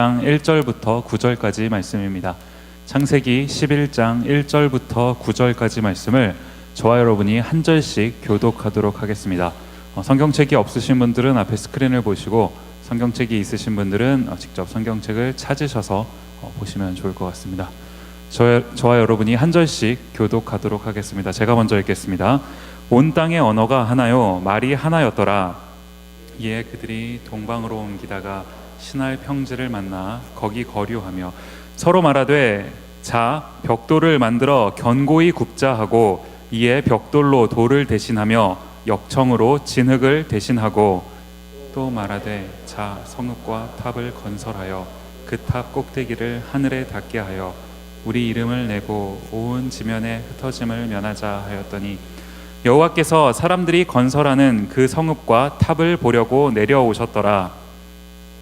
1절부터 9절까지 말씀입니다. 창세기 11장 1절부터 9절까지 말씀을 저와 여러분이 한 절씩 교독하도록 하겠습니다. 성경책이 없으신 분들은 앞에 스크린을 보시고, 성경책이 있으신 분들은 직접 성경책을 찾으셔서 보시면 좋을 것 같습니다. 저와 여러분이 한 절씩 교독하도록 하겠습니다. 제가 먼저 읽겠습니다. 온 땅의 언어가 하나요, 말이 하나였더라. 이에 그들이 동방으로 옮기다가 신할 평지를 만나 거기 거류하며 서로 말하되, 자, 벽돌을 만들어 견고히 굽자 하고, 이에 벽돌로 돌을 대신하며 역청으로 진흙을 대신하고, 또 말하되, 자, 성읍과 탑을 건설하여 그 탑 꼭대기를 하늘에 닿게 하여 우리 이름을 내고 온 지면에 흩어짐을 면하자 하였더니, 여호와께서 사람들이 건설하는 그 성읍과 탑을 보려고 내려오셨더라.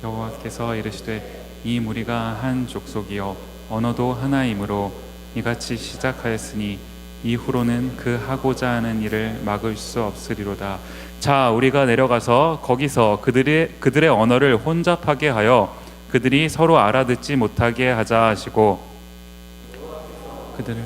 여호와께서 이르시되, 이 무리가 한 족속이요 언어도 하나이므로 이같이 시작하였으니 이후로는 그 하고자 하는 일을 막을 수 없으리로다. 자, 우리가 내려가서 거기서 그들의 언어를 혼잡하게 하여 그들이 서로 알아듣지 못하게 하자 하시고, 그들을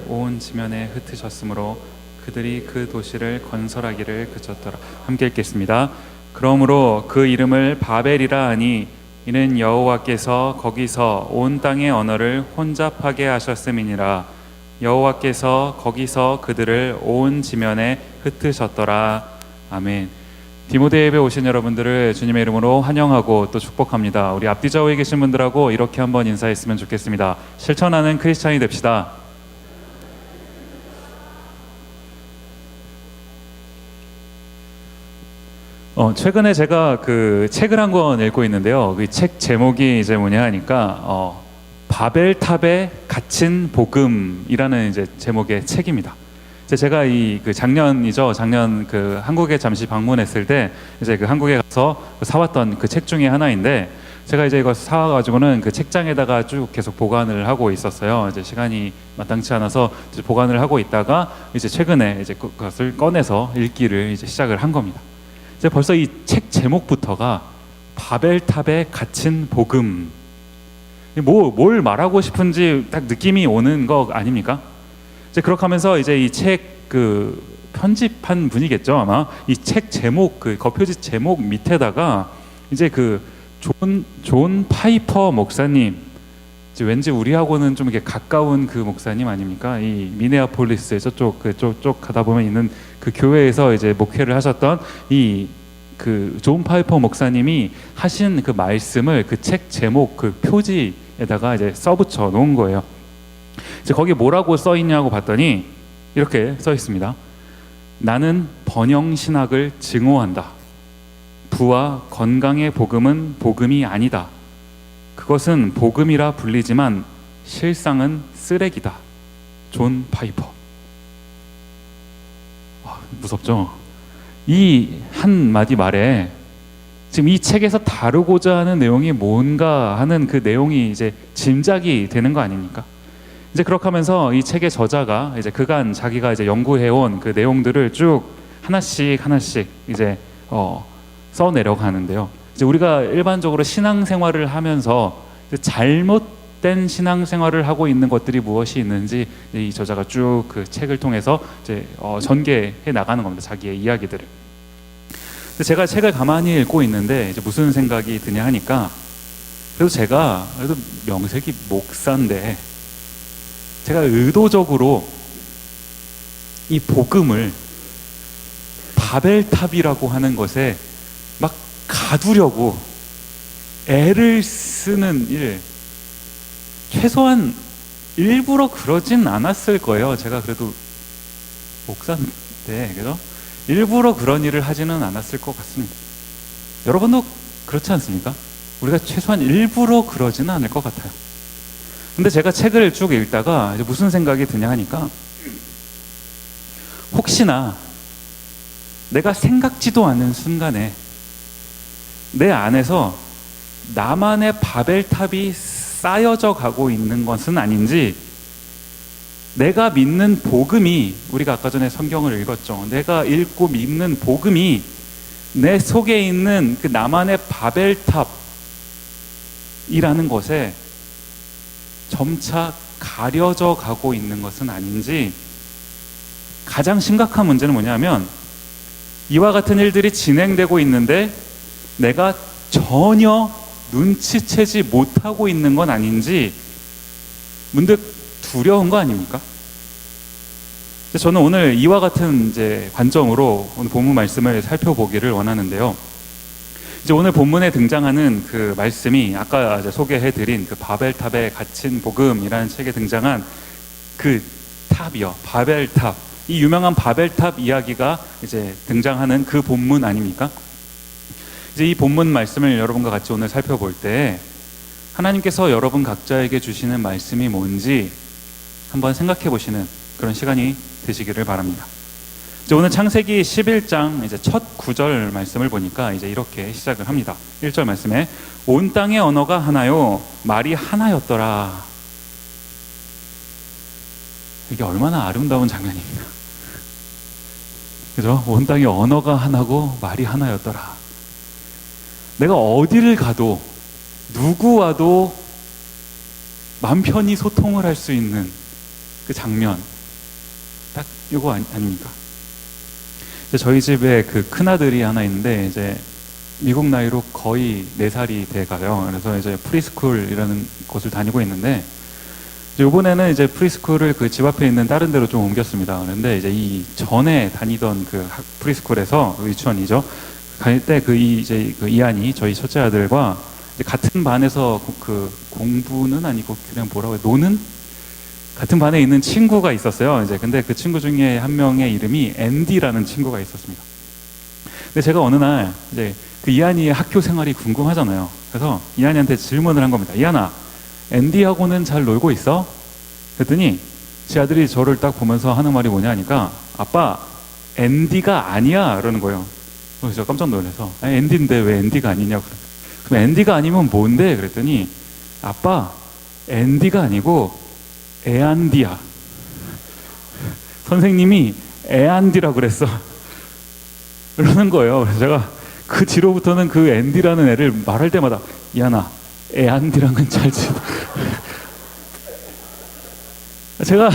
온 지면에 흩으셨으므로 그들이 그 도시를 건설하기를 그쳤더라. 함께 읽겠습니다. 그러므로 그 이름을 바벨이라 하니, 이는 여호와께서 거기서 온 땅의 언어를 혼잡하게 하셨음이니라. 여호와께서 거기서 그들을 온 지면에 흩으셨더라. 아멘. 디모데 예배 오신 여러분들을 주님의 이름으로 환영하고 또 축복합니다. 우리 앞뒤 좌우에 계신 분들하고 이렇게 한번 인사했으면 좋겠습니다. 실천하는 크리스찬이 됩시다. 최근에 제가 그 책을 한 권 읽고 있는데요. 그 책 제목이 이제 뭐냐 하니까 바벨탑에 갇힌 복음이라는 이제 제목의 책입니다. 제가 작년 그 한국에 잠시 방문했을 때 이제 그 한국에 가서 사왔던 그 책 중에 하나인데, 제가 이제 이거 사와가지고는 그 책장에다가 쭉 계속 보관을 하고 있었어요. 이제 시간이 마땅치 않아서 이제 보관을 하고 있다가 이제 최근에 이제 그것을 꺼내서 읽기를 이제 시작을 한 겁니다. 이제 벌써 이 책 제목부터가 바벨탑에 갇힌 복음, 뭘 말하고 싶은지 딱 느낌이 오는 거 아닙니까? 이제 그렇게 하면서 이제 이 책 그 편집한 분이겠죠, 아마. 이 책 제목, 그 겉표지 제목 밑에다가 이제 그 존 파이퍼 목사님, 이제 왠지 우리하고는 좀 이렇게 가까운 그 목사님 아닙니까? 이 미네아폴리스에 저쪽 가다 보면 있는 그 교회에서 이제 목회를 하셨던 이 그 존 파이퍼 목사님이 하신 그 말씀을 그 책 제목 그 표지에다가 이제 써붙여 놓은 거예요. 이제 거기 뭐라고 써 있냐고 봤더니 이렇게 써 있습니다. 나는 번영 신학을 증오한다. 부와 건강의 복음은 복음이 아니다. 그것은 복음이라 불리지만 실상은 쓰레기다. 존 파이퍼. 무섭죠? 이 한마디 말에 지금 이 책에서 다루고자 하는 내용이 뭔가 하는 그 내용이 이제 짐작이 되는 거 아닙니까? 이제 그렇게 하면서 이 책의 저자가 이제 그간 자기가 이제 연구해온 그 내용들을 쭉 하나씩 이제 써 내려가는데요. 이제 우리가 일반적으로 신앙생활을 하면서 잘못된 신앙생활을 하고 있는 것들이 무엇이 있는지 이 저자가 쭉 그 책을 통해서 이제 전개해 나가는 겁니다. 자기의 이야기들을. 제가 책을 가만히 읽고 있는데 이제 무슨 생각이 드냐 하니까, 그래도 명색이 목사인데 제가 의도적으로 이 복음을 바벨탑이라고 하는 것에 막 가두려고 애를 쓰는 일, 최소한 일부러 그러진 않았을 거예요. 제가 그래도 목사인데, 그죠? 일부러 그런 일을 하지는 않았을 것 같습니다. 여러분도 그렇지 않습니까? 우리가 최소한 일부러 그러지는 않을 것 같아요. 근데 제가 책을 쭉 읽다가 이제 무슨 생각이 드냐 하니까, 혹시나 내가 생각지도 않는 순간에 내 안에서 나만의 바벨탑이 쌓여져 가고 있는 것은 아닌지, 내가 믿는 복음이, 우리가 아까 전에 성경을 읽었죠. 내가 읽고 믿는 복음이 내 속에 있는 그 나만의 바벨탑, 이라는 것에 점차 가려져 가고 있는 것은 아닌지, 가장 심각한 문제는 뭐냐면 이와 같은 일들이 진행되고 있는데 내가 전혀 눈치채지 못하고 있는 건 아닌지 문득 두려운 거 아닙니까? 저는 오늘 이와 같은 이제 관점으로 오늘 본문 말씀을 살펴보기를 원하는데요. 이제 오늘 본문에 등장하는 그 말씀이 아까 이제 소개해드린 그 바벨탑에 갇힌 복음이라는 책에 등장한 그 탑이요, 바벨탑. 이 유명한 바벨탑 이야기가 이제 등장하는 그 본문 아닙니까? 이제 이 본문 말씀을 여러분과 같이 오늘 살펴볼 때 하나님께서 여러분 각자에게 주시는 말씀이 뭔지 한번 생각해 보시는 그런 시간이 되시기를 바랍니다. 이제 오늘 창세기 11장 이제 첫 9절 말씀을 보니까 이제 이렇게 시작을 합니다. 1절 말씀에 온 땅의 언어가 하나요, 말이 하나였더라. 이게 얼마나 아름다운 장면입니까? 그죠? 온 땅의 언어가 하나고 말이 하나였더라. 내가 어디를 가도 누구와도 맘 편히 소통을 할 수 있는 그 장면, 딱 이거 아닙니까? 저희 집에 그 큰아들이 하나 있는데 이제 미국 나이로 거의 4살이 돼가요. 그래서 이제 프리스쿨이라는 곳을 다니고 있는데 이번에는 이제 프리스쿨을 그 집 앞에 있는 다른 데로 좀 옮겼습니다. 그런데 이제 이 전에 다니던 그 프리스쿨에서 유치원이죠. 갈 때 이제 그 이한이 저희 첫째 아들과 이제 같은 반에서 그 공부는 아니고 그냥 뭐라고 해요? 노는? 같은 반에 있는 친구가 있었어요. 이제 근데 그 친구 중에 한 명의 이름이 앤디라는 친구가 있었습니다. 근데 제가 어느 날 이제 그 이한이의 학교 생활이 궁금하잖아요. 그래서 이한이한테 질문을 한 겁니다. 이한아, 앤디하고는 잘 놀고 있어? 그랬더니 제 아들이 저를 딱 보면서 하는 말이 뭐냐 하니까 아빠, 앤디가 아니야 그러는 거예요. 그래서 제가 깜짝 놀라서 앤디인데 왜 앤디가 아니냐고. 그럼 앤디가 아니면 뭔데? 그랬더니 아빠, 앤디가 아니고 애안디야. 선생님이 애안디라고 그랬어. 그러는 거예요. 그래서 제가 그 뒤로부터는 그 앤디라는 애를 말할 때마다 이하나, 애안디랑은 잘 지내. 제가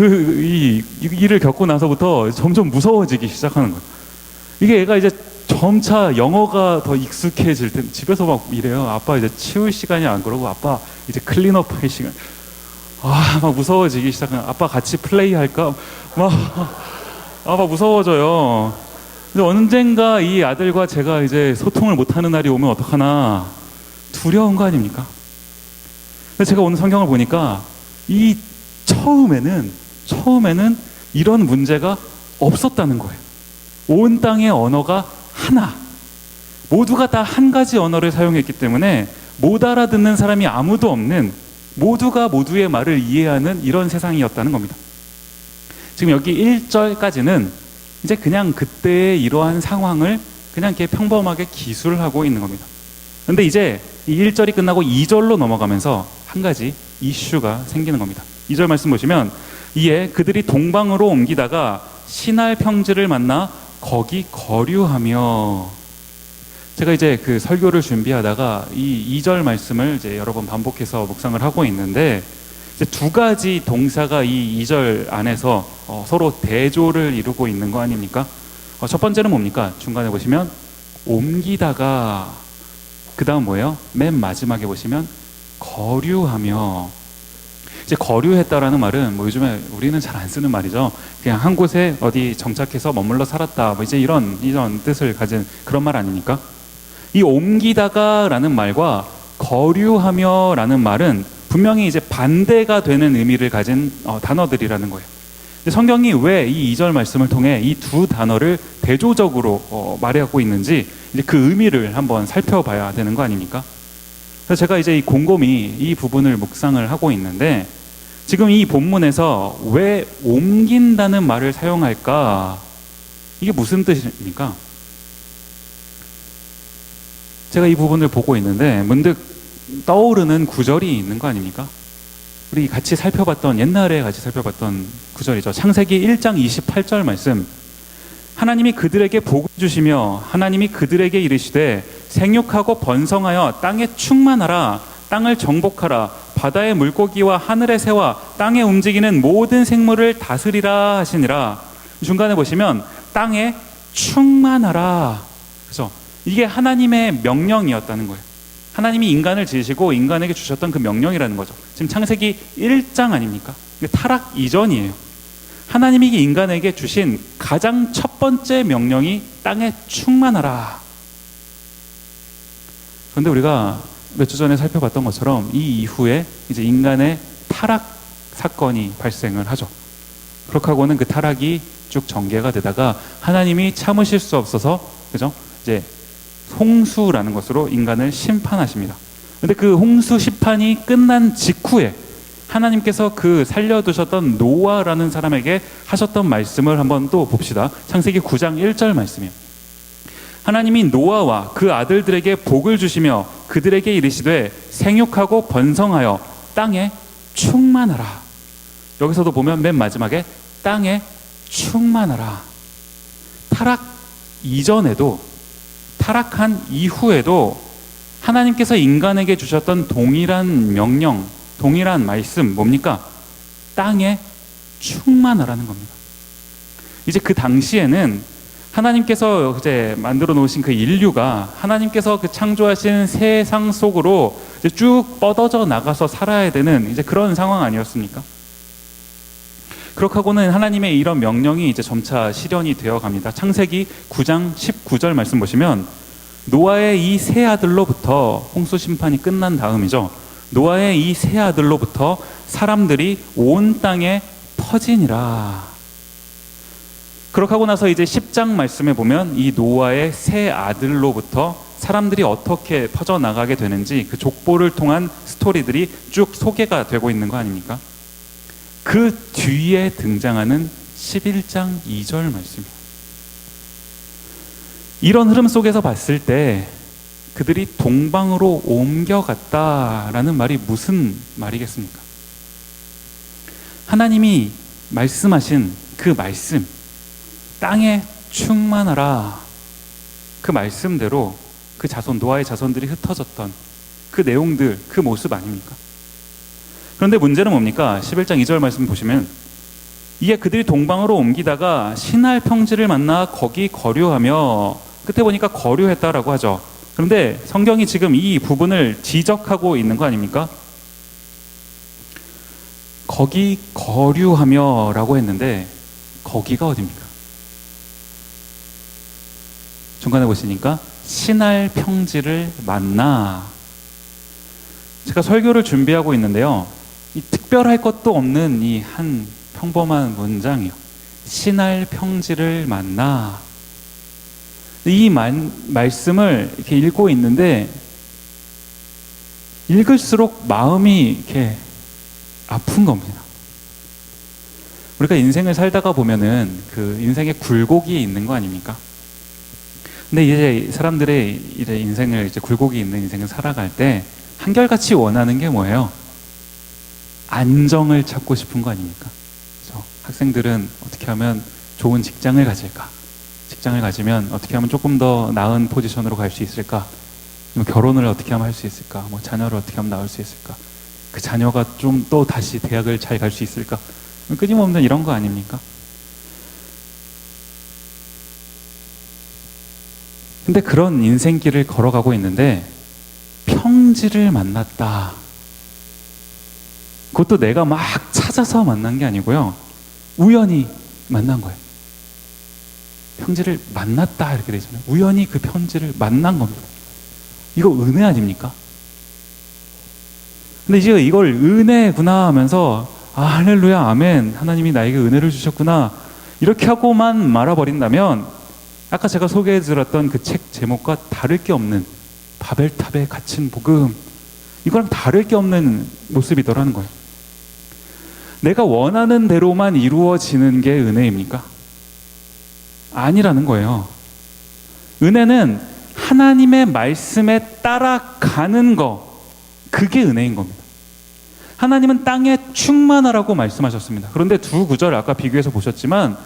이 일을 겪고 나서부터 점점 무서워지기 시작하는 거예요. 이게 애가 이제 점차 영어가 더 익숙해질 때 집에서 막 이래요. 아빠 이제 치울 시간이 안 그러고 아빠 이제 클린업 할 시간. 막 무서워지기 시작한. 아빠 같이 플레이 할까? 막 무서워져요. 근데 언젠가 이 아들과 제가 이제 소통을 못하는 날이 오면 어떡하나 두려운 거 아닙니까? 근데 제가 오늘 성경을 보니까 이 처음에는 이런 문제가 없었다는 거예요. 온 땅의 언어가 하나, 모두가 다 한 가지 언어를 사용했기 때문에 못 알아듣는 사람이 아무도 없는, 모두가 모두의 말을 이해하는 이런 세상이었다는 겁니다. 지금 여기 1절까지는 이제 그냥 그때의 이러한 상황을 그냥 이렇게 평범하게 기술하고 있는 겁니다. 그런데 이제 이 1절이 끝나고 2절로 넘어가면서 한 가지 이슈가 생기는 겁니다. 2절 말씀 보시면 이에 그들이 동방으로 옮기다가 시날 평지를 만나 거기 거류하며. 제가 이제 그 설교를 준비하다가 이 2절 말씀을 이제 여러 번 반복해서 묵상을 하고 있는데 이제 두 가지 동사가 이 2절 안에서 서로 대조를 이루고 있는 거 아닙니까? 첫 번째는 뭡니까? 중간에 보시면 옮기다가, 그 다음 뭐예요? 맨 마지막에 보시면 거류하며. 이제 거류했다라는 말은 뭐 요즘에 우리는 잘 안 쓰는 말이죠. 그냥 한 곳에 어디 정착해서 머물러 살았다, 뭐 이제 이런 뜻을 가진 그런 말 아닙니까? 이 옮기다가라는 말과 거류하며라는 말은 분명히 이제 반대가 되는 의미를 가진 단어들이라는 거예요. 성경이 왜 이 2절 말씀을 통해 이 두 단어를 대조적으로 말하고 있는지 이제 그 의미를 한번 살펴봐야 되는 거 아닙니까? 그래서 제가 이제 곰곰이 이 부분을 묵상을 하고 있는데 지금 이 본문에서 왜 옮긴다는 말을 사용할까? 이게 무슨 뜻입니까? 제가 이 부분을 보고 있는데 문득 떠오르는 구절이 있는 거 아닙니까? 우리 같이 살펴봤던, 옛날에 같이 살펴봤던 구절이죠. 창세기 1장 28절 말씀. 하나님이 그들에게 복을 주시며 하나님이 그들에게 이르시되 생육하고 번성하여 땅에 충만하라. 땅을 정복하라. 바다의 물고기와 하늘의 새와 땅에 움직이는 모든 생물을 다스리라 하시니라. 중간에 보시면 땅에 충만하라. 그래서 이게 하나님의 명령이었다는 거예요. 하나님이 인간을 지으시고 인간에게 주셨던 그 명령이라는 거죠. 지금 창세기 1장 아닙니까? 타락 이전이에요. 하나님이 인간에게 주신 가장 첫 번째 명령이 땅에 충만하라. 그런데 우리가 몇 주 전에 살펴봤던 것처럼 이 이후에 이제 인간의 타락 사건이 발생을 하죠. 그렇게 하고는 그 타락이 쭉 전개가 되다가 하나님이 참으실 수 없어서, 그죠? 이제 홍수라는 것으로 인간을 심판하십니다. 그런데 그 홍수 심판이 끝난 직후에 하나님께서 그 살려두셨던 노아라는 사람에게 하셨던 말씀을 한번 또 봅시다. 창세기 9장 1절 말씀이에요. 하나님이 노아와 그 아들들에게 복을 주시며 그들에게 이르시되 생육하고 번성하여 땅에 충만하라. 여기서도 보면 맨 마지막에 땅에 충만하라. 타락 이전에도 타락한 이후에도 하나님께서 인간에게 주셨던 동일한 명령, 동일한 말씀 뭡니까? 땅에 충만하라는 겁니다. 이제 그 당시에는 하나님께서 이제 만들어 놓으신 그 인류가 하나님께서 그 창조하신 세상 속으로 이제 쭉 뻗어져 나가서 살아야 되는 이제 그런 상황 아니었습니까? 그렇게 하고는 하나님의 이런 명령이 이제 점차 실현이 되어 갑니다. 창세기 9장 19절 말씀 보시면 노아의 이 세 아들로부터 홍수 심판이 끝난 다음이죠. 노아의 이 세 아들로부터 사람들이 온 땅에 퍼지니라. 그렇게 하고 나서 이제 10장 말씀에 보면 이 노아의 세 아들로부터 사람들이 어떻게 퍼져나가게 되는지 그 족보를 통한 스토리들이 쭉 소개가 되고 있는 거 아닙니까? 그 뒤에 등장하는 11장 2절 말씀입니다. 이런 흐름 속에서 봤을 때 그들이 동방으로 옮겨갔다라는 말이 무슨 말이겠습니까? 하나님이 말씀하신 그 말씀, 땅에 충만하라, 그 말씀대로 그 자손, 노아의 자손들이 흩어졌던 그 내용들, 그 모습 아닙니까? 그런데 문제는 뭡니까? 11장 2절 말씀 보시면 이게 그들이 동방으로 옮기다가 시날 평지를 만나 거기 거류하며, 끝에 보니까 거류했다라고 하죠. 그런데 성경이 지금 이 부분을 지적하고 있는 거 아닙니까? 거기 거류하며 라고 했는데 거기가 어디입니까? 중간에 보시니까 시날 평지를 만나. 제가 설교를 준비하고 있는데요, 이 특별할 것도 없는 이 한 평범한 문장이요, 시날 평지를 만나. 이 말씀을 이렇게 읽고 있는데 읽을수록 마음이 이렇게 아픈 겁니다. 우리가 인생을 살다가 보면은 그 인생의 굴곡이 있는 거 아닙니까? 근데 이제 사람들의 이제 인생을, 이제 굴곡이 있는 인생을 살아갈 때 한결같이 원하는 게 뭐예요? 안정을 찾고 싶은 거 아닙니까? 그래서 학생들은 어떻게 하면 좋은 직장을 가질까? 직장을 가지면 어떻게 하면 조금 더 나은 포지션으로 갈 수 있을까? 결혼을 어떻게 하면 할 수 있을까? 뭐 자녀를 어떻게 하면 낳을 수 있을까? 그 자녀가 좀 또 다시 대학을 잘 갈 수 있을까? 끊임없는 이런 거 아닙니까? 근데 그런 인생길을 걸어가고 있는데 평지를 만났다. 그것도 내가 막 찾아서 만난 게 아니고요, 우연히 만난 거예요. 평지를 만났다 이렇게 되잖아요. 우연히 그 평지를 만난 겁니다. 이거 은혜 아닙니까? 근데 이제 이걸 은혜구나 하면서 할렐루야 아멘, 하나님이 나에게 은혜를 주셨구나 이렇게 하고만 말아버린다면 아까 제가 소개해드렸던 그 책 제목과 다를 게 없는 바벨탑에 갇힌 복음, 이거랑 다를 게 없는 모습이더라는 거예요. 내가 원하는 대로만 이루어지는 게 은혜입니까? 아니라는 거예요. 은혜는 하나님의 말씀에 따라가는 거, 그게 은혜인 겁니다. 하나님은 땅에 충만하라고 말씀하셨습니다. 그런데 두 구절 아까 비교해서 보셨지만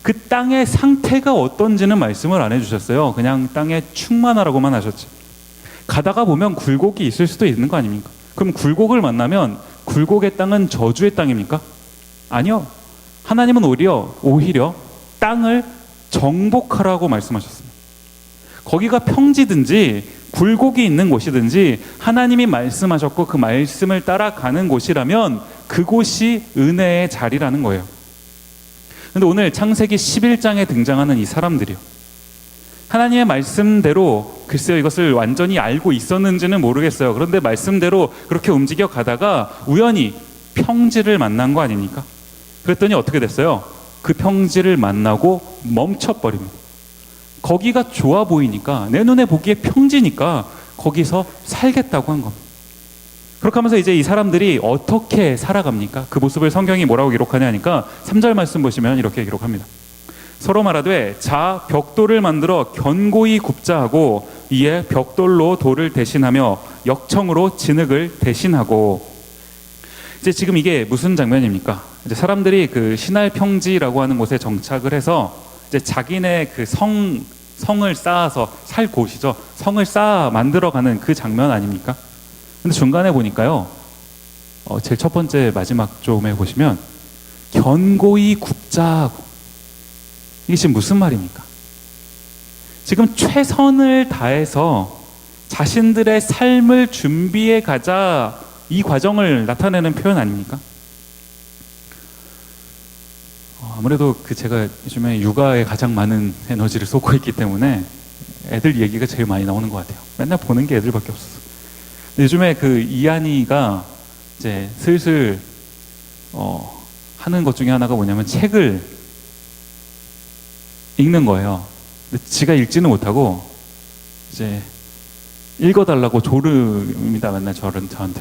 그 땅의 상태가 어떤지는 말씀을 안 해주셨어요. 그냥 땅에 충만하라고만 하셨지. 가다가 보면 굴곡이 있을 수도 있는 거 아닙니까? 그럼 굴곡을 만나면 굴곡의 땅은 저주의 땅입니까? 아니요. 하나님은 오히려 땅을 정복하라고 말씀하셨습니다. 거기가 평지든지 굴곡이 있는 곳이든지 하나님이 말씀하셨고 그 말씀을 따라가는 곳이라면 그곳이 은혜의 자리라는 거예요. 그런데 오늘 창세기 11장에 등장하는 이 사람들이요, 하나님의 말씀대로, 글쎄요 이것을 완전히 알고 있었는지는 모르겠어요. 그런데 말씀대로 그렇게 움직여 가다가 우연히 평지를 만난 거 아닙니까? 그랬더니 어떻게 됐어요? 그 평지를 만나고 멈춰버립니다. 거기가 좋아 보이니까, 내 눈에 보기에 평지니까 거기서 살겠다고 한 겁니다. 그렇게 하면서 이제 이 사람들이 어떻게 살아갑니까? 그 모습을 성경이 뭐라고 기록하냐 하니까 3절 말씀 보시면 이렇게 기록합니다. 서로 말하되 자 벽돌을 만들어 견고히 굽자 하고 이에 벽돌로 돌을 대신하며 역청으로 진흙을 대신하고. 이제 지금 이게 무슨 장면입니까? 이제 사람들이 그 시날 평지라고 하는 곳에 정착을 해서 이제 자기네 그 성을 쌓아서 살 곳이죠. 성을 쌓아 만들어가는 그 장면 아닙니까? 근데 중간에 보니까요, 제일 첫 번째 마지막 좀에 보시면 견고히 굽자. 이게 지금 무슨 말입니까? 지금 최선을 다해서 자신들의 삶을 준비해 가자, 이 과정을 나타내는 표현 아닙니까? 아무래도 제가 요즘에 육아에 가장 많은 에너지를 쏟고 있기 때문에 애들 얘기가 제일 많이 나오는 것 같아요. 맨날 보는 게 애들밖에 없어서. 근데 요즘에 이한이가 이제 슬슬 하는 것 중에 하나가 뭐냐면 책을 읽는 거예요. 근데 지가 읽지는 못하고 이제 읽어달라고 조릅니다. 맨날 저한테.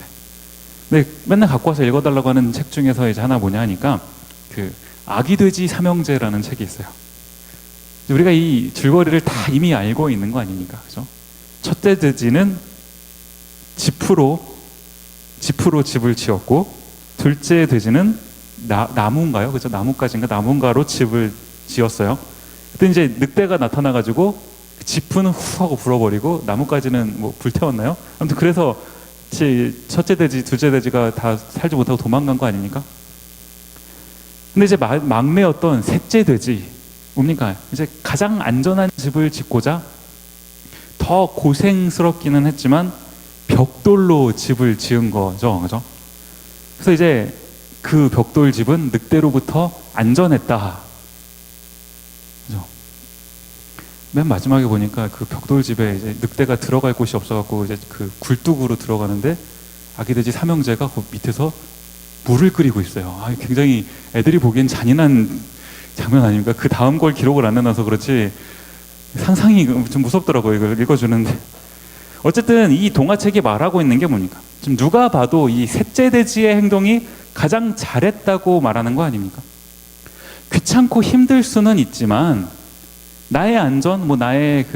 근데 맨날 갖고 와서 읽어달라고 하는 책 중에서 이제 하나 뭐냐 하니까 아기 돼지 삼형제라는 책이 있어요. 우리가 이 줄거리를 다 이미 알고 있는 거 아닙니까? 그죠? 첫째 돼지는 지프로 집을 지었고, 둘째 돼지는 나무인가요? 그죠? 나무인가로 집을 지었어요. 그때 이제 늑대가 나타나가지고 지프는 후 하고 불어버리고 나무까지는 뭐 불태웠나요? 아무튼 그래서 첫째 돼지, 둘째 돼지가 다 살지 못하고 도망간 거 아닙니까? 근데 이제 막내였던 셋째 돼지 뭡니까? 이제 가장 안전한 집을 짓고자 더 고생스럽기는 했지만 벽돌로 집을 지은 거죠, 그죠? 그래서 이제 그 벽돌 집은 늑대로부터 안전했다, 그죠? 맨 마지막에 보니까 그 벽돌 집에 이제 늑대가 들어갈 곳이 없어갖고 이제 그 굴뚝으로 들어가는데 아기 돼지 삼형제가 그 밑에서 물을 끓이고 있어요. 굉장히 애들이 보기엔 잔인한 장면 아닙니까? 그 다음 걸 기록을 안 해놔서 그렇지 상상이 좀 무섭더라고요, 이걸 읽어주는데. 어쨌든 이 동화책이 말하고 있는 게 뭡니까? 지금 누가 봐도 이 셋째 돼지의 행동이 가장 잘했다고 말하는 거 아닙니까? 귀찮고 힘들 수는 있지만 나의 안전, 나의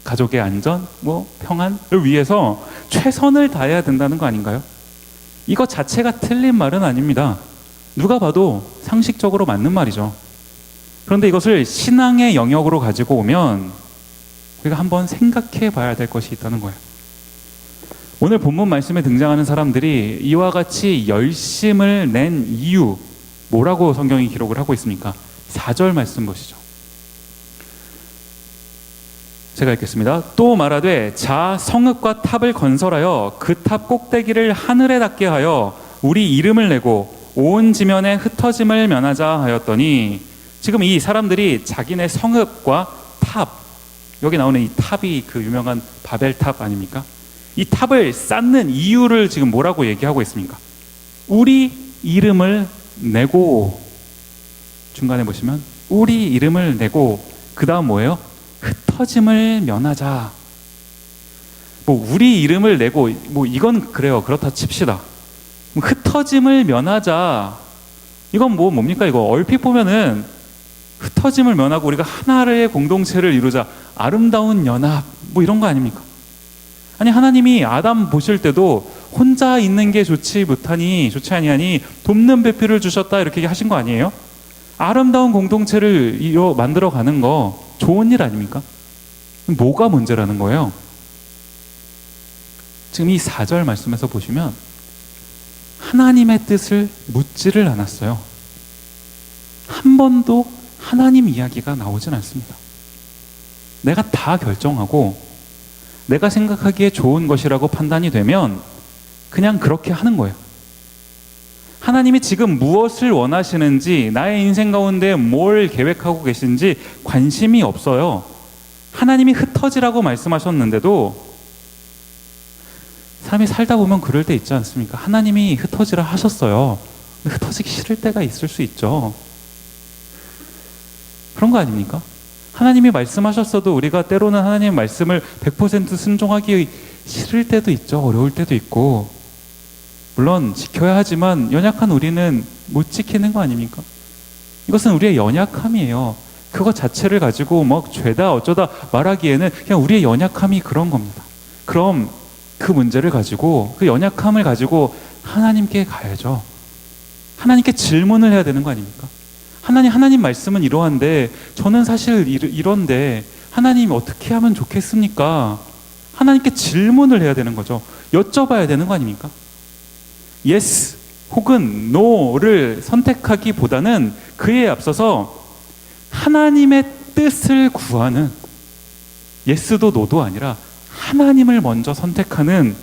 가족의 안전, 평안을 위해서 최선을 다해야 된다는 거 아닌가요? 이거 자체가 틀린 말은 아닙니다. 누가 봐도 상식적으로 맞는 말이죠. 그런데 이것을 신앙의 영역으로 가지고 오면 우리가 한번 생각해 봐야 될 것이 있다는 거예요. 오늘 본문 말씀에 등장하는 사람들이 이와 같이 열심을 낸 이유, 뭐라고 성경이 기록을 하고 있습니까? 4절 말씀 보시죠. 제가 읽겠습니다. 또 말하되 자 성읍과 탑을 건설하여 그 탑 꼭대기를 하늘에 닿게 하여 우리 이름을 내고 온 지면에 흩어짐을 면하자 하였더니, 지금 이 사람들이 자기네 성읍과 탑, 여기 나오는 이 탑이 그 유명한 바벨탑 아닙니까? 이 탑을 쌓는 이유를 지금 뭐라고 얘기하고 있습니까? 우리 이름을 내고, 중간에 보시면 우리 이름을 내고, 그 다음 뭐예요? 흩어짐을 면하자. 우리 이름을 내고, 이건 그래요. 그렇다 칩시다. 흩어짐을 면하자. 이건 뭡니까? 이거 얼핏 보면은 흩어짐을 면하고 우리가 하나의 공동체를 이루자. 아름다운 연합. 이런 거 아닙니까? 아니, 하나님이 아담 보실 때도 혼자 있는 게 좋지 아니하니 돕는 배필을 주셨다, 이렇게 하신 거 아니에요? 아름다운 공동체를 만들어가는 거 좋은 일 아닙니까? 뭐가 문제라는 거예요? 지금 이 4절 말씀에서 보시면 하나님의 뜻을 묻지를 않았어요. 한 번도 하나님 이야기가 나오진 않습니다. 내가 다 결정하고 내가 생각하기에 좋은 것이라고 판단이 되면 그냥 그렇게 하는 거예요. 하나님이 지금 무엇을 원하시는지, 나의 인생 가운데 뭘 계획하고 계신지 관심이 없어요. 하나님이 흩어지라고 말씀하셨는데도 사람이 살다 보면 그럴 때 있지 않습니까? 하나님이 흩어지라 하셨어요. 흩어지기 싫을 때가 있을 수 있죠. 그런 거 아닙니까? 하나님이 말씀하셨어도 우리가 때로는 하나님의 말씀을 100% 순종하기 싫을 때도 있죠. 어려울 때도 있고. 물론 지켜야 하지만 연약한 우리는 못 지키는 거 아닙니까? 이것은 우리의 연약함이에요. 그것 자체를 가지고 뭐 죄다 어쩌다 말하기에는 그냥 우리의 연약함이 그런 겁니다. 그럼 그 문제를 가지고, 그 연약함을 가지고 하나님께 가야죠. 하나님께 질문을 해야 되는 거 아닙니까? 하나님 말씀은 이러한데 저는 사실 이런데 하나님 어떻게 하면 좋겠습니까? 하나님께 질문을 해야 되는 거죠. 여쭤봐야 되는 거 아닙니까? yes 혹은 no를 선택하기보다는 그에 앞서서 하나님의 뜻을 구하는, yes도 no도 아니라 하나님을 먼저 선택하는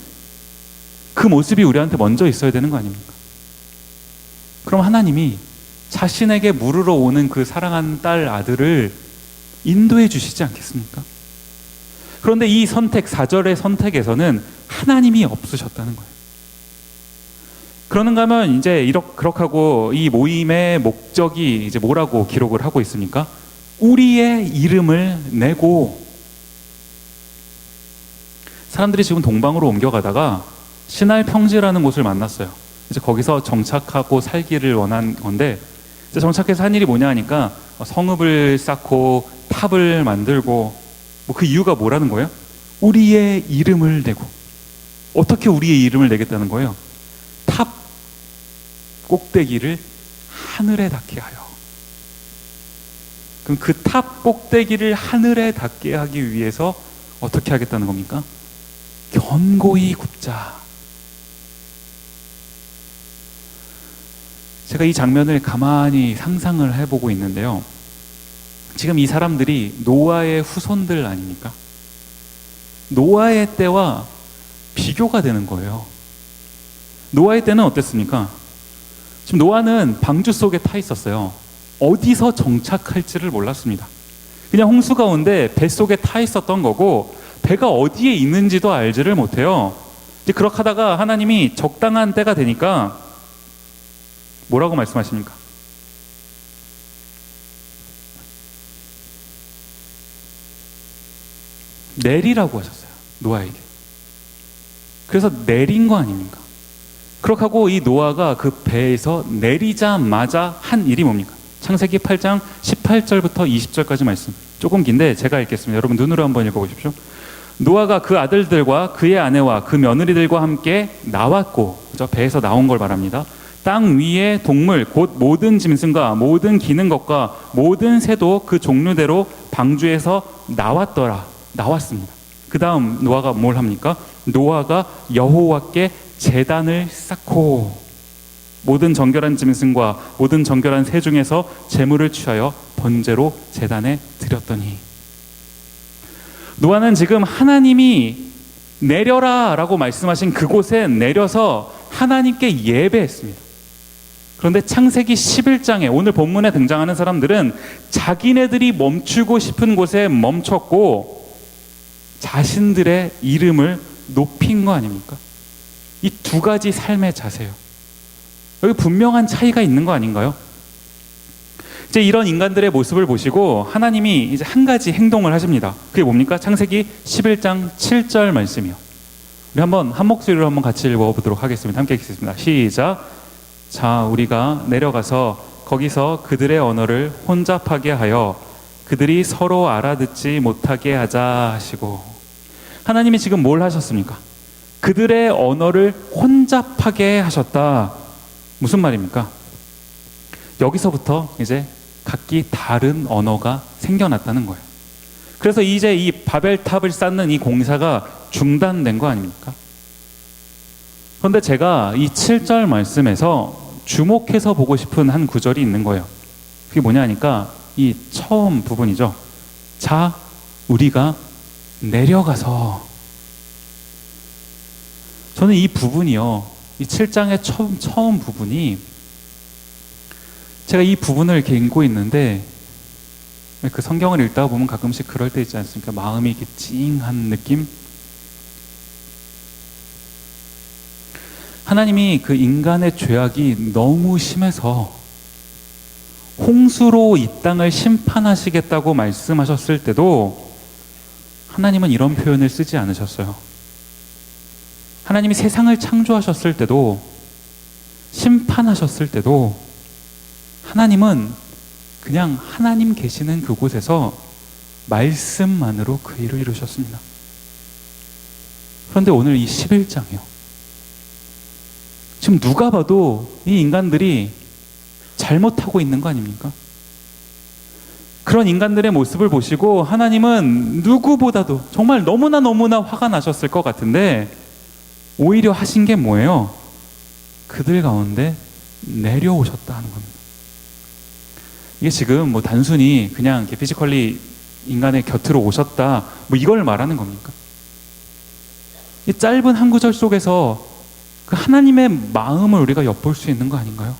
그 모습이 우리한테 먼저 있어야 되는 거 아닙니까? 그럼 하나님이 자신에게 물으러 오는 그 사랑하는 딸 아들을 인도해 주시지 않겠습니까? 그런데 이 선택, 4절의 선택에서는 하나님이 없으셨다는 거예요. 그러는가 하면 이제 그렇게 하고 이 모임의 목적이 이제 뭐라고 기록을 하고 있습니까? 우리의 이름을 내고. 사람들이 지금 동방으로 옮겨가다가 신할 평지라는 곳을 만났어요. 이제 거기서 정착하고 살기를 원한 건데, 이제 정착해서 한 일이 뭐냐 하니까 성읍을 쌓고 탑을 만들고, 뭐 그 이유가 뭐라는 거예요? 우리의 이름을 내고. 어떻게 우리의 이름을 내겠다는 거예요? 탑 꼭대기를 하늘에 닿게 하여. 그럼 그 탑 꼭대기를 하늘에 닿게 하기 위해서 어떻게 하겠다는 겁니까? 견고히 굽자. 제가 이 장면을 가만히 상상을 해보고 있는데요. 지금 이 사람들이 노아의 후손들 아닙니까? 노아의 때와 비교가 되는 거예요. 노아의 때는 어땠습니까? 지금 노아는 방주 속에 타 있었어요. 어디서 정착할지를 몰랐습니다. 그냥 홍수 가운데 배 속에 타 있었던 거고, 배가 어디에 있는지도 알지를 못해요. 이제 그렇게 하다가 하나님이 적당한 때가 되니까 뭐라고 말씀하십니까? 내리라고 하셨어요. 노아에게. 그래서 내린 거 아닙니까? 그렇게 하고 이 노아가 그 배에서 내리자마자 한 일이 뭡니까? 창세기 8장 18절부터 20절까지 말씀. 조금 긴데 제가 읽겠습니다. 여러분 눈으로 한번 읽어보십시오. 노아가 그 아들들과 그의 아내와 그 며느리들과 함께 나왔고, 그죠? 배에서 나온 걸 말합니다. 땅 위의 동물 곧 모든 짐승과 모든 기는 것과 모든 새도 그 종류대로 방주에서 나왔습니다. 그 다음 노아가 뭘 합니까? 노아가 여호와께 제단을 쌓고 모든 정결한 짐승과 모든 정결한 새 중에서 제물을 취하여 번제로 제단에 드렸더니. 노아는 지금 하나님이 내려라 라고 말씀하신 그곳에 내려서 하나님께 예배했습니다. 그런데 창세기 11장에 오늘 본문에 등장하는 사람들은 자기네들이 멈추고 싶은 곳에 멈췄고 자신들의 이름을 높인 거 아닙니까? 이 두 가지 삶의 자세요. 여기 분명한 차이가 있는 거 아닌가요? 이제 이런 인간들의 모습을 보시고 하나님이 이제 한 가지 행동을 하십니다. 그게 뭡니까? 창세기 11장 7절 말씀이요. 우리 한번 한 목소리로 한번 같이 읽어보도록 하겠습니다. 함께 읽겠습니다. 시작. 자, 우리가 내려가서 거기서 그들의 언어를 혼잡하게 하여 그들이 서로 알아듣지 못하게 하자 하시고. 하나님이 지금 뭘 하셨습니까? 그들의 언어를 혼잡하게 하셨다. 무슨 말입니까? 여기서부터 이제 각기 다른 언어가 생겨났다는 거예요. 그래서 이제 이 바벨탑을 쌓는 이 공사가 중단된 거 아닙니까? 그런데 제가 이 7절 말씀에서 주목해서 보고 싶은 한 구절이 있는 거예요. 그게 뭐냐 하니까 이 처음 부분이죠. 자, 우리가 내려가서. 저는 이 부분이요, 이 7장의 처음 부분이, 제가 이 부분을 이렇게 읽고 있는데 그 성경을 읽다 보면 가끔씩 그럴 때 있지 않습니까? 마음이 이렇게 찡한 느낌? 하나님이 그 인간의 죄악이 너무 심해서 홍수로 이 땅을 심판하시겠다고 말씀하셨을 때도 하나님은 이런 표현을 쓰지 않으셨어요. 하나님이 세상을 창조하셨을 때도, 심판하셨을 때도 하나님은 그냥 하나님 계시는 그곳에서 말씀만으로 그 일을 이루셨습니다. 그런데 오늘 이 11장이요, 지금 누가 봐도 이 인간들이 잘못하고 있는 거 아닙니까? 그런 인간들의 모습을 보시고 하나님은 누구보다도 정말 너무나 화가 나셨을 것 같은데, 오히려 하신 게 뭐예요? 그들 가운데 내려오셨다 하는 겁니다. 이게 지금 뭐 단순히 그냥 피지컬리 인간의 곁으로 오셨다, 뭐 이걸 말하는 겁니까? 이 짧은 한 구절 속에서 그 하나님의 마음을 우리가 엿볼 수 있는 거 아닌가요?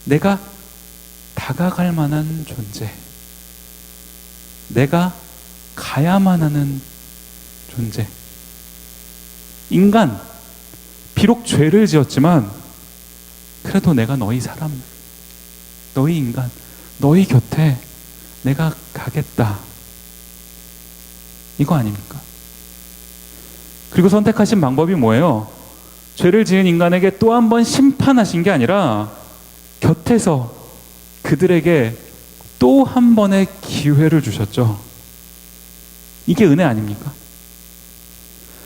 내가 다가갈 만한 존재, 내가 가야만 하는 존재. 인간, 비록 죄를 지었지만 그래도 내가 너희 사람, 너희 인간, 너희 곁에 내가 가겠다, 이거 아닙니까? 그리고 선택하신 방법이 뭐예요? 죄를 지은 인간에게 또 한 번 심판하신 게 아니라 곁에서 그들에게 또 한 번의 기회를 주셨죠. 이게 은혜 아닙니까?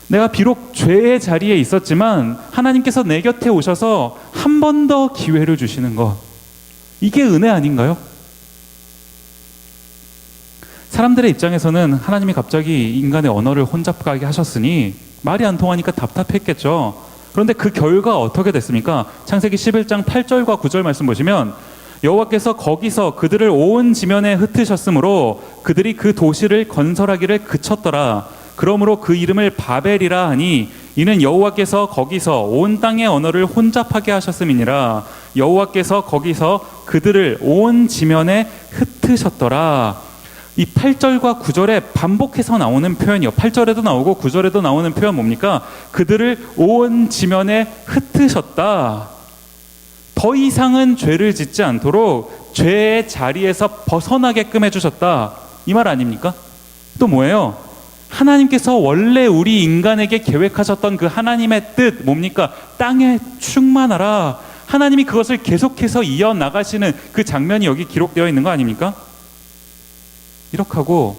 내가 비록 죄의 자리에 있었지만 하나님께서 내 곁에 오셔서 한 번 더 기회를 주시는 것, 이게 은혜 아닌가요? 사람들의 입장에서는 하나님이 갑자기 인간의 언어를 혼잡하게 하셨으니 말이 안 통하니까 답답했겠죠. 그런데 그 결과 어떻게 됐습니까? 창세기 11장 8절과 9절 말씀 보시면, 여호와께서 거기서 그들을 온 지면에 흩으셨으므로 그들이 그 도시를 건설하기를 그쳤더라. 그러므로 그 이름을 바벨이라 하니 이는 여호와께서 거기서 온 땅의 언어를 혼잡하게 하셨음이니라. 여호와께서 거기서 그들을 온 지면에 흩으셨더라. 이 8절과 9절에 반복해서 나오는 표현이요, 8절에도 나오고 9절에도 나오는 표현 뭡니까? 그들을 온 지면에 흩으셨다. 더 이상은 죄를 짓지 않도록 죄의 자리에서 벗어나게끔 해주셨다, 이 말 아닙니까? 또 뭐예요? 하나님께서 원래 우리 인간에게 계획하셨던 그 하나님의 뜻, 뭡니까? 땅에 충만하라. 하나님이 그것을 계속해서 이어나가시는 그 장면이 여기 기록되어 있는 거 아닙니까? 이렇게 하고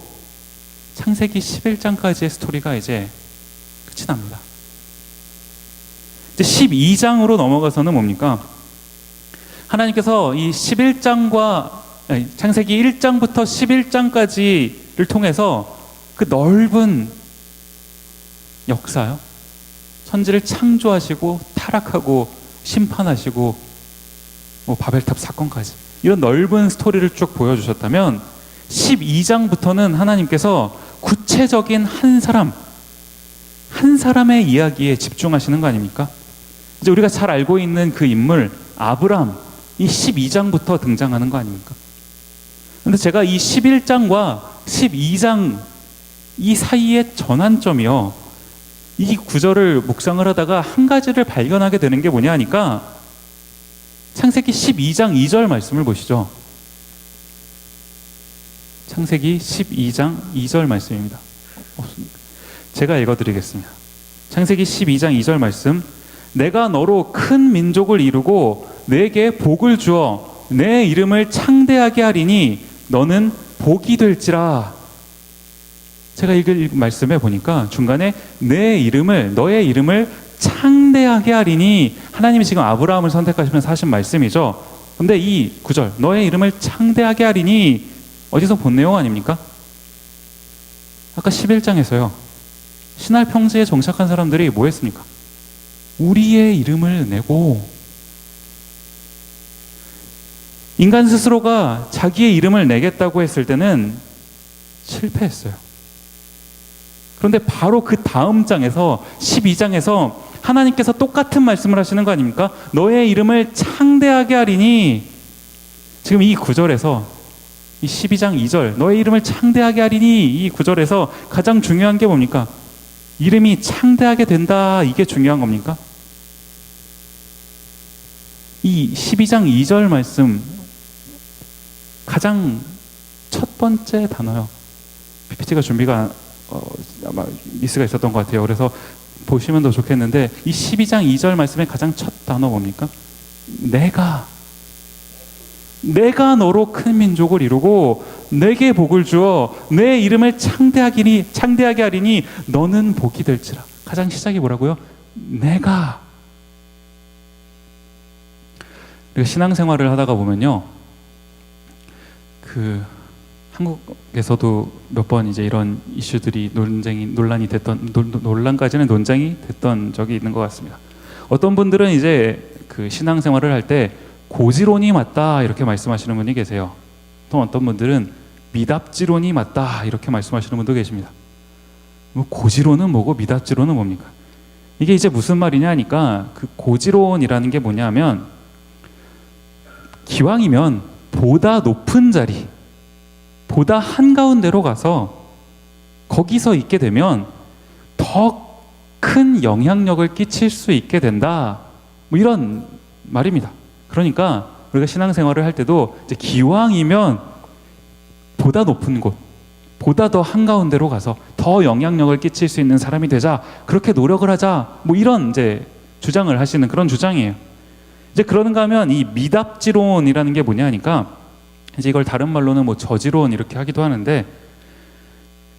창세기 11장까지의 스토리가 이제 끝이 납니다. 이제 12장으로 넘어가서는 뭡니까? 하나님께서 이 11장과 창세기 1장부터 11장까지를 통해서 그 넓은 역사요, 천지를 창조하시고 타락하고 심판하시고 뭐 바벨탑 사건까지, 이런 넓은 스토리를 쭉 보여주셨다면 12장부터는 하나님께서 구체적인 한 사람의 이야기에 집중하시는 거 아닙니까? 이제 우리가 잘 알고 있는 그 인물 아브람, 이 12장부터 등장하는 거 아닙니까? 그런데 제가 이 11장과 12장 이 사이의 전환점이요, 이 구절을 묵상을 하다가 한 가지를 발견하게 되는 게 뭐냐 하니까 창세기 12장 2절 말씀을 보시죠. 창세기 12장 2절 말씀입니다. 제가 읽어드리겠습니다. 창세기 12장 2절 말씀. 내가 너로 큰 민족을 이루고 내게 복을 주어 내 이름을 창대하게 하리니 너는 복이 될지라. 제가 읽을 말씀에 보니까 중간에 너의 이름을 창대하게 하리니, 하나님이 지금 아브라함을 선택하시면서 하신 말씀이죠. 근데 이 구절, 너의 이름을 창대하게 하리니, 어디서 본 내용 아닙니까? 아까 11장에서요, 신할 평지에 정착한 사람들이 뭐 했습니까? 우리의 이름을 내고, 인간 스스로가 자기의 이름을 내겠다고 했을 때는 실패했어요. 그런데 바로 그 다음 장에서 12장에서 하나님께서 똑같은 말씀을 하시는 거 아닙니까? 너의 이름을 창대하게 하리니, 지금 이 구절에서 이 12장 2절 너의 이름을 창대하게 하리니, 이 구절에서 가장 중요한 게 뭡니까? 이름이 창대하게 된다, 이게 중요한 겁니까? 이 12장 2절 말씀 가장 첫 번째 단어요. PPT가 준비가 아마 미스가 있었던 것 같아요. 그래서 보시면 더 좋겠는데, 이 12장 2절 말씀의 가장 첫 단어 뭡니까? 내가 너로 큰 민족을 이루고 내게 복을 주어 내 이름을 창대하게 하리니 너는 복이 될지라. 가장 시작이 뭐라고요? 내가. 우리가 신앙생활을 하다가 보면요, 한국에서도 몇 번 이제 이런 이슈들이 논란이 됐던, 논란까지는 논쟁이 됐던 적이 있는 것 같습니다. 어떤 분들은 이제 그 신앙생활을 할 때 고지론이 맞다 이렇게 말씀하시는 분이 계세요. 또 어떤 분들은 미답지론이 맞다 이렇게 말씀하시는 분도 계십니다. 뭐 고지론은 뭐고 미답지론은 뭡니까? 이게 이제 무슨 말이냐 하니까, 그 고지론이라는 게 뭐냐면, 기왕이면 보다 높은 자리, 보다 한가운데로 가서 거기서 있게 되면 더 큰 영향력을 끼칠 수 있게 된다, 뭐 이런 말입니다. 그러니까 우리가 신앙생활을 할 때도 이제 기왕이면 보다 높은 곳, 보다 더 한가운데로 가서 더 영향력을 끼칠 수 있는 사람이 되자, 그렇게 노력을 하자, 뭐 이런 이제 주장을 하시는 그런 주장이에요. 이제 그러는가 하면 이 미답지론이라는 게 뭐냐 하니까, 이제 이걸 다른 말로는 뭐 저지론 이렇게 하기도 하는데,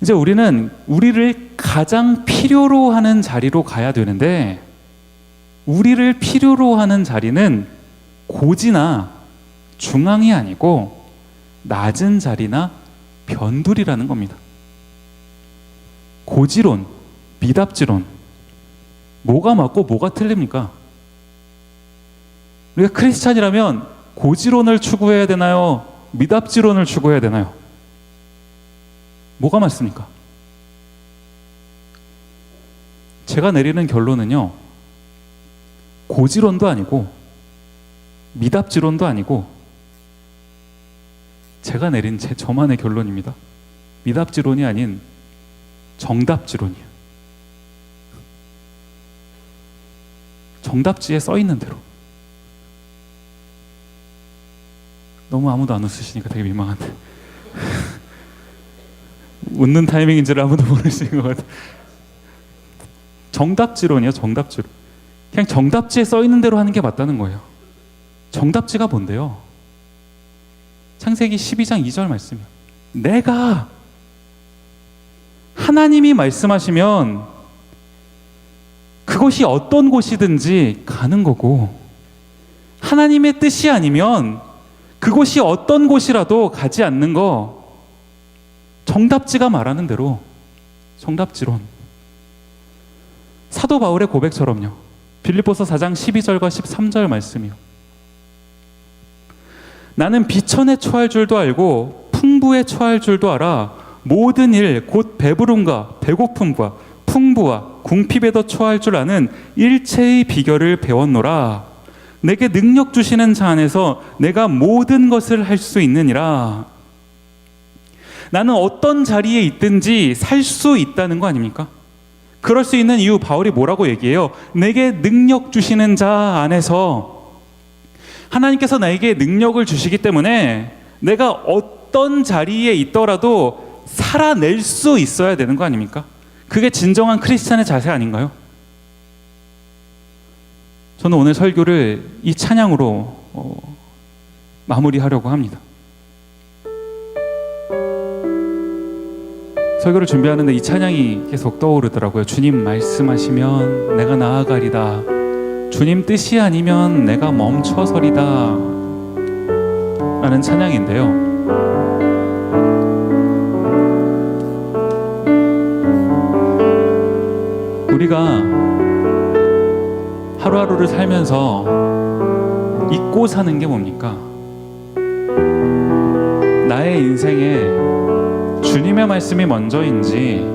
이제 우리는 우리를 가장 필요로 하는 자리로 가야 되는데, 우리를 필요로 하는 자리는 고지나 중앙이 아니고 낮은 자리나 변두리라는 겁니다. 고지론, 미답지론, 뭐가 맞고 뭐가 틀립니까? 우리가 크리스찬이라면 고지론을 추구해야 되나요? 미답지론을 추구해야 되나요? 뭐가 맞습니까? 제가 내리는 결론은요, 고지론도 아니고 미답지론도 아니고, 제가 내린 저만의 결론입니다. 미답지론이 아닌 정답지론이에요. 정답지에 써 있는 대로. 너무 아무도 안 웃으시니까 되게 민망한데. 웃는 타이밍인지를 아무도 모르시는 것 같아요. 정답지론이요, 정답지론. 그냥 정답지에 써 있는 대로 하는 게 맞다는 거예요. 정답지가 뭔데요? 창세기 12장 2절 말씀이요. 내가, 하나님이 말씀하시면 그것이 어떤 곳이든지 가는 거고, 하나님의 뜻이 아니면 그곳이 어떤 곳이라도 가지 않는 거, 정답지가 말하는 대로 정답지론. 사도 바울의 고백처럼요. 빌립보서 4장 12절과 13절 말씀이요. 나는 비천에 처할 줄도 알고 풍부에 처할 줄도 알아. 모든 일 곧 배부름과 배고픔과 풍부와 궁핍에도 처할 줄 아는 일체의 비결을 배웠노라. 내게 능력 주시는 자 안에서 내가 모든 것을 할 수 있느니라. 나는 어떤 자리에 있든지 살 수 있다는 거 아닙니까? 그럴 수 있는 이유, 바울이 뭐라고 얘기해요? 내게 능력 주시는 자 안에서, 하나님께서 나에게 능력을 주시기 때문에 내가 어떤 자리에 있더라도 살아낼 수 있어야 되는 거 아닙니까? 그게 진정한 크리스찬의 자세 아닌가요? 저는 오늘 설교를 이 찬양으로 마무리하려고 합니다. 설교를 준비하는데 이 찬양이 계속 떠오르더라고요. 주님 말씀하시면 내가 나아가리다. 주님 뜻이 아니면 내가 멈춰서리다. 라는 찬양인데요. 우리가 하루하루를 살면서 잊고 사는 게 뭡니까? 나의 인생에 주님의 말씀이 먼저인지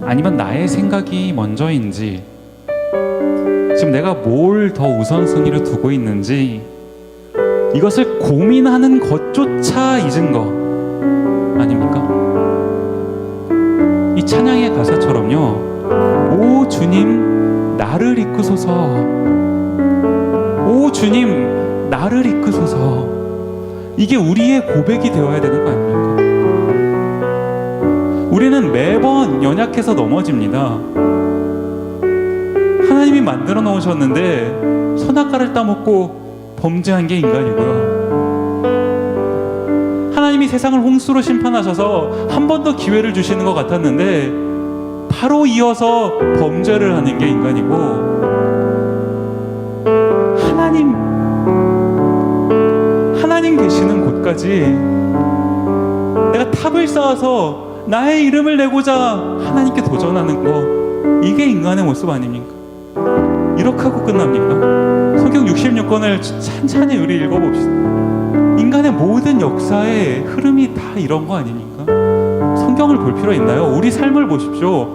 아니면 나의 생각이 먼저인지, 지금 내가 뭘 더 우선순위로 두고 있는지 이것을 고민하는 것조차 잊은 거 아닙니까? 이 찬양의 가사처럼요, 오 주님 나를 이끄소서, 오 주님 나를 이끄소서, 이게 우리의 고백이 되어야 되는 거 아닙니까? 우리는 매번 연약해서 넘어집니다. 하나님이 만들어 놓으셨는데 선악과를 따먹고 범죄한 게 인간이고요. 하나님이 세상을 홍수로 심판하셔서 한 번 더 기회를 주시는 것 같았는데 바로 이어서 범죄를 하는 게 인간이고, 하나님 계시는 곳까지 내가 탑을 쌓아서 나의 이름을 내고자 하나님께 도전하는 거, 이게 인간의 모습 아닙니까? 이렇게 하고 끝납니까? 성경 66권을 찬찬히 우리 읽어봅시다. 인간의 모든 역사의 흐름이 다 이런 거 아닙니까? 성경을 볼 필요 있나요? 우리 삶을 보십시오.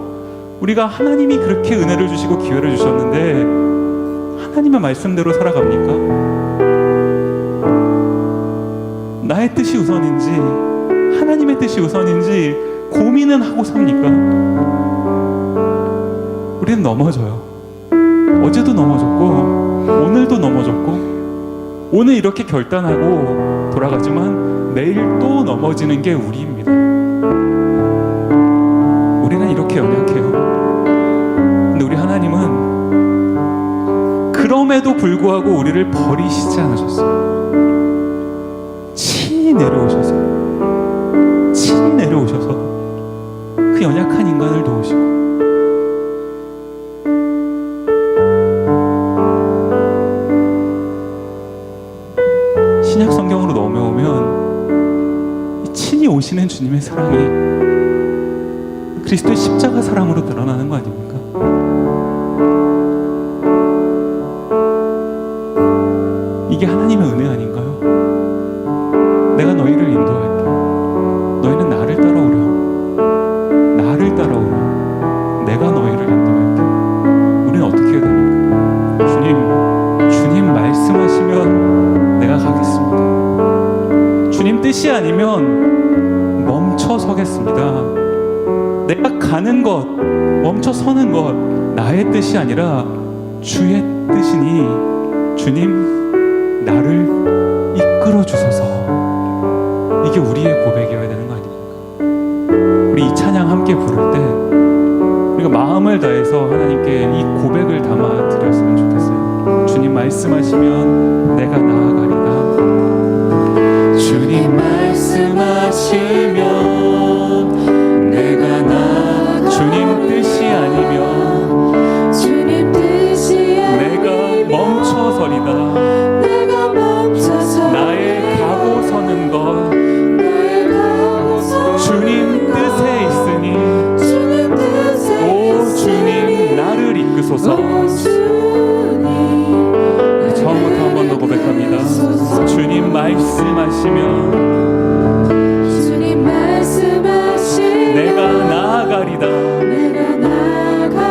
우리가 하나님이 그렇게 은혜를 주시고 기회를 주셨는데 하나님의 말씀대로 살아갑니까? 나의 뜻이 우선인지 하나님의 뜻이 우선인지 고민은 하고 삽니까? 우리는 넘어져요. 어제도 넘어졌고 오늘도 넘어졌고, 오늘 이렇게 결단하고 돌아가지만 내일 또 넘어지는 게 우리입니다. 우리는 이렇게 연약해요. 근데 우리 하나님은 그럼에도 불구하고 우리를 버리시지 않으셨어요. 친히 내려오셔서 그 연약한 인간을 도우시고, 신약 성경으로 넘어오면 친히 오시는 주님의 사랑이 그리스도의 십자가 사랑으로 드러나는 거 아닙니까? 이게 하나님의 은혜 아닌가요? 내가 너희를 인도할게. 너희는 나를 따라오렴. 내가 너희를 인도할게. 우리는 어떻게 해야 됩니까? 주님 말씀하시면 내가 가겠습니다. 주님 뜻이 아니면 멈춰 서겠습니다. 내가 가는 것, 멈춰 서는 것, 나의 뜻이 아니라 주의 뜻이니 주님 나를 이끌어 주소서. 이게 우리의 고백이어야 되는 거 아닙니까? 우리 이 찬양 함께 부를 때 우리가 마음을 다해서 하나님께 이 고백을 담아 드렸으면 좋겠어요. 주님 말씀하시면 내가 나아가리다. 주님 말씀하시면 내가 나아가리다. 주님 뜻이 아니면 내가 멈춰서리다. 나의 가고 서는 것 주님 뜻에 있으니 오 주님 나를 이끄소서. 처음부터 한 번 더 고백합니다. 주님 말씀하시면 내가 나아가리다.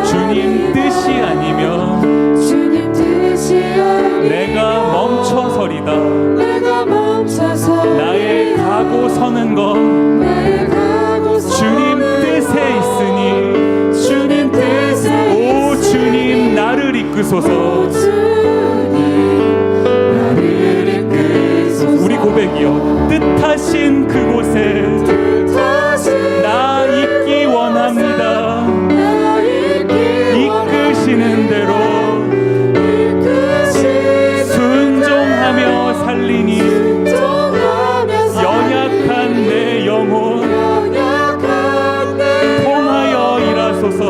주님 뜻이 아니면 내가 멈춰서리다. 나의 가고 서는 것 주님 뜻에 있으니 오 주님 나를 이끄소서. 우리 고백이요. 뜻하신 그곳에 나 있기 원합니다. 이끄시는 대로 순종하며 살리니 연약한 내 영혼 통하여 일하소서.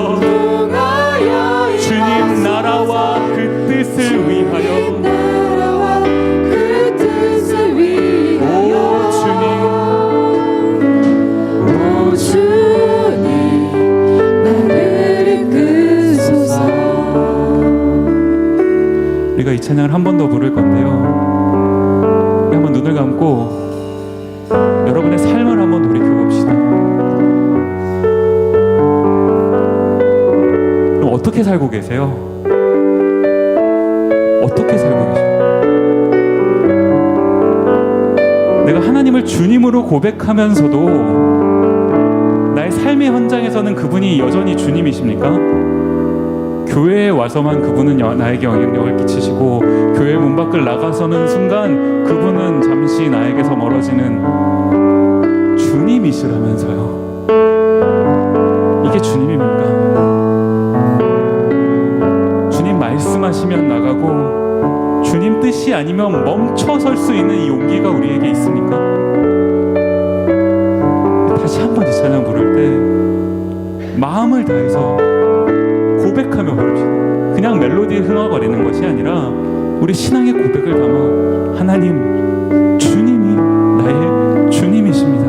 주님 나라와 그 뜻을 위하여 우리가 이 찬양을 한 번 더 부를 건데요, 우리 한번 눈을 감고 여러분의 삶을 한번 돌이켜봅시다. 그럼 어떻게 살고 계세요? 어떻게 살고 계세요? 내가 하나님을 주님으로 고백하면서도 나의 삶의 현장에서는 그분이 여전히 주님이십니까? 교회에 와서만 그분은 나에게 영향력을 끼치시고 교회 문 밖을 나가서는 순간 그분은 잠시 나에게서 멀어지는 주님이시라면서요. 이게 주님입니까? 주님 말씀하시면 나가고 주님 뜻이 아니면 멈춰설 수 있는 이 용기가 우리에게 있습니까? 다시 한번 이 찬양 부를 때 마음을 다해서 고백하며 부릅시다. 그냥 멜로디에 흥얼거리는 것이 아니라 우리 신앙의 고백을 담아 하나님, 주님이 나의 주님이십니다.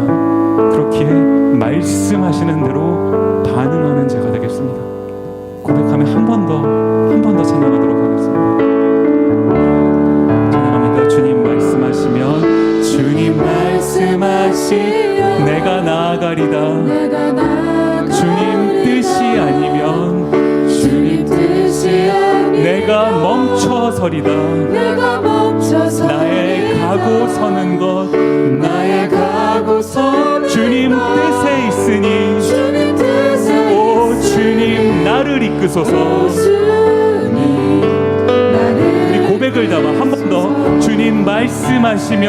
그렇기에 말씀하시는 대로 반응하는 제가 되겠습니다. 고백하며 한 번 더 찬양하도록 하겠습니다. 찬양합니다. 주님 말씀하시면, 주님 말씀하시면 내가 나아가리다. 주님 뜻이 아니면 내가 멈춰서리다. 나의 가고 서는 것, 주님 뜻에 있으니 오 주님 나를 이끄소서. 우리 고백을 담아 한 번 더. 주님 말씀하시면,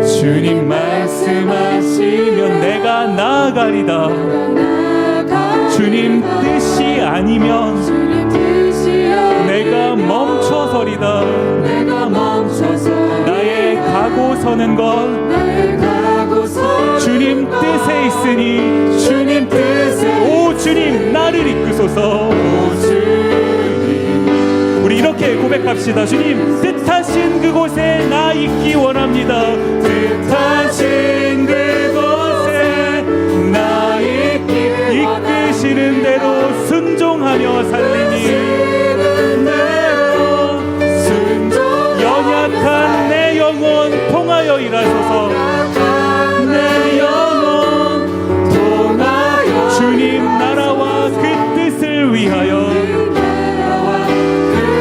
주님 말씀하시면 내가 나아가리다. 주님 뜻이 아니면 내가 멈춰서리다. 나의 가고 서는 것, 주님 뜻에 있으니 주님 뜻에 오 주님 나를 이끄소서. 우리 이렇게 고백합시다. 주님 뜻하신 그곳에 나 있기 원합니다. 뜻하신 그곳에 나 있기 이끄시는 대로 순종하며 살리니 연약한 내 영혼 통하여 일하소서. 내 영혼 통하여 주님 나라와 그 뜻을 위하여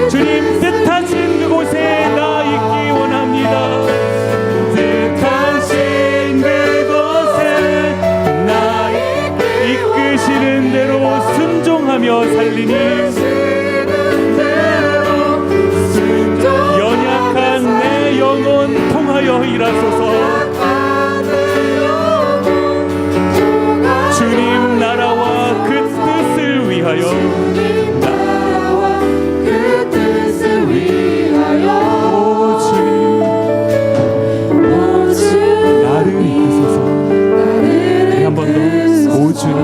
주님 뜻하신 그곳에 나 있기 원합니다. 뜻하신 그곳에 나 이끄시는 대로 순종하며 살리니 연약한 내 영혼 통하여 일하소서. 주님 나라와 그 뜻을 위하여 오 주님 나를 이끄소서. 한 번 더. 오 주님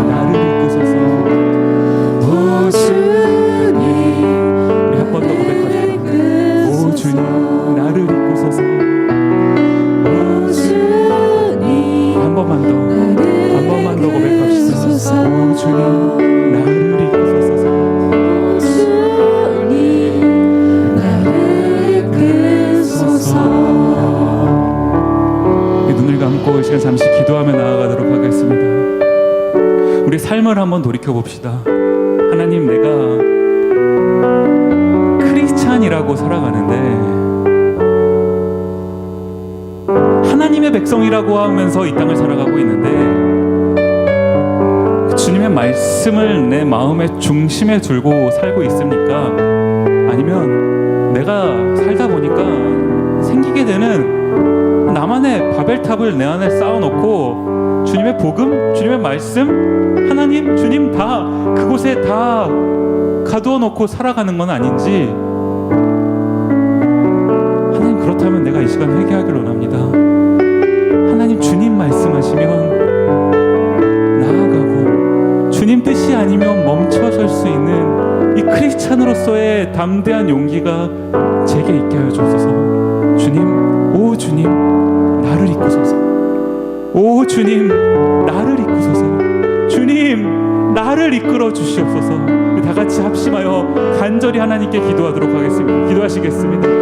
나를 이끄소서. 오 주님 우리 한 번 더 고백합시다. 오 주님 나를 이끄소서. 오 주님 한 번만 더 고백합시다. 오 주님 나를 이끄소서. 눈을 감고 이 시간 잠시 기도하며 나아가도록 하겠습니다. 우리 삶을 한번 돌이켜봅시다. 하나님, 내가 크리스찬이라고 살아가는데 하나님의 백성이라고 하면서 이 땅을 살아가고 있는데 주님의 말씀을 내 마음의 중심에 두고 살고 있습니까? 아니면 내가 살다 보니까 생기게 되는 나만의 바벨탑을 내 안에 쌓아놓고 주님의 복음, 주님의 말씀, 하나님, 주님 다 그곳에 다 가두어 놓고 살아가는 건 아닌지. 하나님, 그렇다면 내가 이 시간 회개하기를 원합니다. 하나님, 주님 말씀하시면 나아가고 주님 뜻이 아니면 멈춰설 수 있는 이 크리스찬으로서의 담대한 용기가 제게 있게 하여 주소서. 주님, 오 주님 나를 이끄소서. 오 주님 나를 이끄소서. 주님 나를 이끌어 주시옵소서. 다 같이 합심하여 간절히 하나님께 기도하도록 하겠습니다. 기도하시겠습니다.